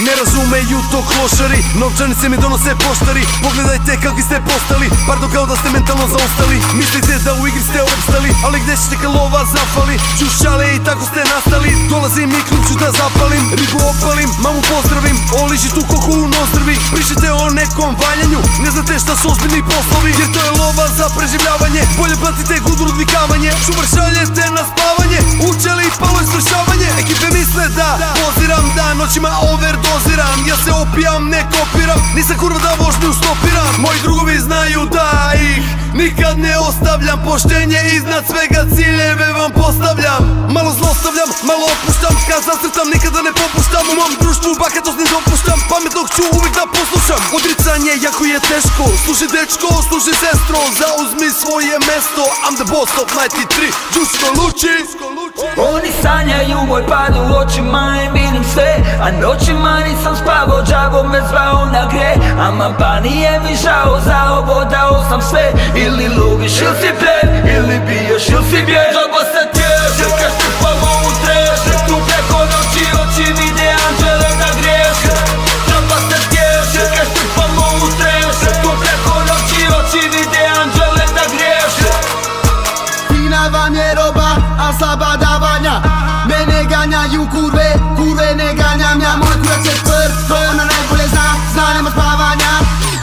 Ne razumeju to klošari, novčanice mi donose poštari. Pogledajte kakvi ste postali, pardon kao da ste mentalno zaostali. Mislite da u igri ste opstali, ali gde ćete kad lova zafali? Čušale i tako ste nastali, dolazim i ključ ću da zapalim. Ribu opalim, mamu pozdravim, oliži tu koku u nozdrvi. Pričate o nekom valjanju, ne znate šta su ozbiljni poslovi. Jer to je lova za preživljavanje, bolje platite gudu odvikavanje. Šumar šaljete na spavanje, učeli i palo ispršavanje. Ekipe misle da poziram, da noćima overdoziram. Ja se opijam, ne kopiram, nisam kurva da vožnju stopiram. Moji drugovi znaju da ih nikad ne ostavljam. Poštenje iznad svega, ciljeve vam postavljam. Malo zlostavljam, malo opuštam, kad zacrtam nikada ne popuštam. U mom društvu bahatost ne dopuštam, pametnog ću uvijek da poslušam. Odricanje jako je teško, slušaj dečko, slušaj sestro, zauzmi svoje mesto. I'm the boss of 93, Đusko Luči. Oni sanjaju moj pad u očima i vidim sve, a noćima nisam spavao, đavo me zvao na gre. Ama pa nije mi žao, za ovo dao sam sve. Ili loviš ili si plen, ili biješ ili si bjež. Džaba se tješ, jer kad štrpamo u treš, tu preko noći oči vide anđele da griješ. Džaba se tješ, jer kad štrpamo u treš, tu preko noći oči vide anđele da griješ. Fina vam je roba, a slaba davanja. Mene ganjaju kurve, kurve ne ganjam ja. Moj kurac je tvr, to ona najbolje zna, zna nema spavanja.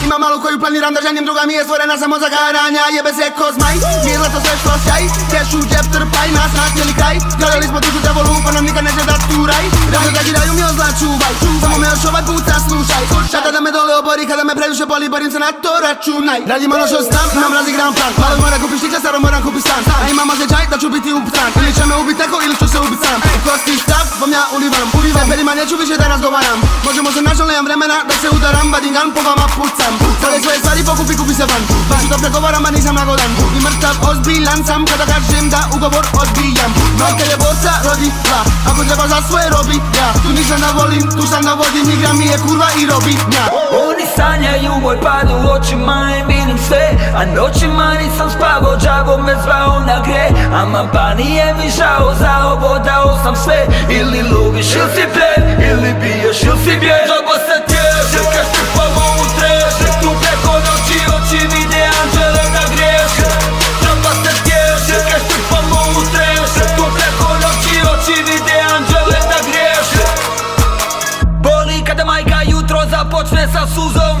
Ima malo koju planiram da ženim, druga mi je stvorena samo za garanja. Jebe se ko zmaj, nije zlato sve što sjaj. Keš u džep trpaj, nas cijeli kraj. Gledali smo dušu devolu, pa nam nikad neće dat turaj. Rado da giraju mi ozla čuvaj, samo me još ovaj puta slušaj. Šata da me dole obori, kada me previše boli, borim se na to računaj. Radim ono što znam, nam razigram plan. Malo moram kupit štika, staro moram kupit stan. A imam osjećaj da ću biti upitan, ili će me ubit neko, ili ću se ubit sam. U kosti stav, vam ja ulivam, perima neću više da razgovaram. Možemo se našao, nemam vremena da se udaram, badingan po vama pucam. Sada svoje stvari pokupi, kupi se van. Baš da pregovaram, a nisam nagodan. I mrtav ozbiljan sam, kada kažem da ugovor odbijam. Majka je boca, rodi la, ako treba za svoje robi ja. Tu nisam da volim, tu sam da vodim, igra mi je kurva i robi ja. Oni sanjaju moj pad u očima i vidim sve, a noćima nisam spavao, đavo me zvao na gre. Ama pa nije mi žao, za ovo dao sam sve. Ili loviš ili si plen, ili biješ ili si bjež. Džaba se tješ, jer kad štrpamo u treš, tu preko noći oči vide anđele da griješ. Džaba se tješ, jer kad štrpamo u treš, tu preko noći oči vide anđele da griješ. Boli kada majka jutro započne sa suzom,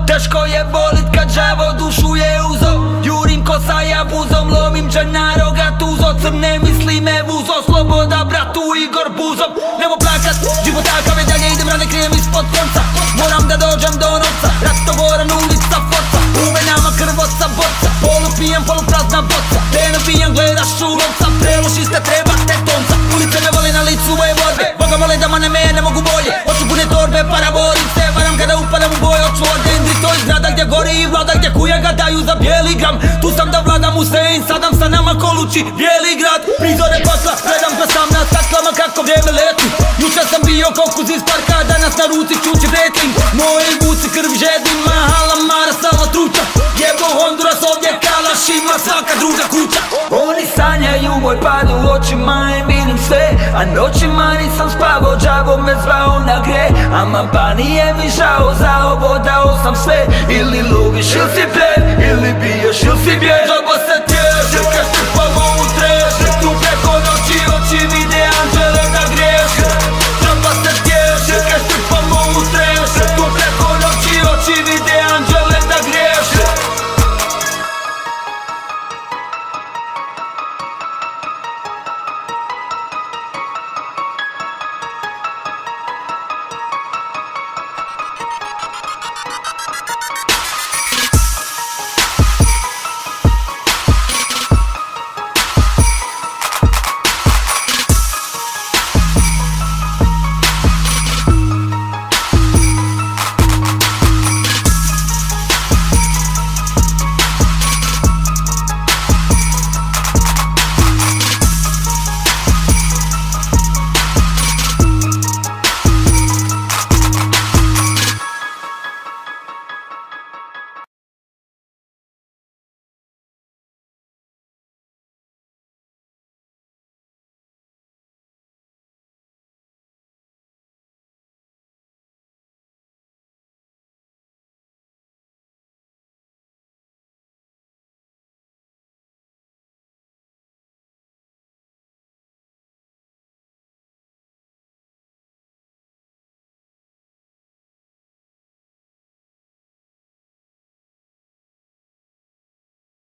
teško je bolit kad đavo dušu je uzo. Jurim ko sa jabuzom, lomim dženaroga tuzo. Crne misli me vuzo, sloboda bratu Igor Buzom. Nemo plakat, život takav je, dalje idem, rane krijem ispod konca. Moram da dođem do novca, ratovoran ulica foca. U venama krvoca boca, polupijem poluprazna boca. Teno pijem, gledaš u lovca, prelošiste treba tetonca. Ulice me vole, na licu moje borbe, Boga mole da mane me ne mogu bolje. Oču pune torbe, parabolice, varam kada upadam u boj. Oču od dendri, to je zgrada gdje gori i vlada, gdje kuja ga daju za bijeli gram. Tu sam da vladam Husein, sadam sa nama ko luči bijeli grad. Prizore posla, gledam pa sam na staklama kako vrijeme leti. Juče sam bio kokus iz parka, danas na ruci čuči wrestling. Moje vuci krv žedim, mahala mara salva truča. Jebo Honduras, ovdje kalaš ima svaka druga kuća. Oni sanjaju moj pad u očima i vidim sve, a noćima nisam spavao, đavo me zvao na gre. Ama pa nije mi žao, za ovo dao sam sve. Ili loviš ili si plen, ili biješ ili si bjež. Džaba se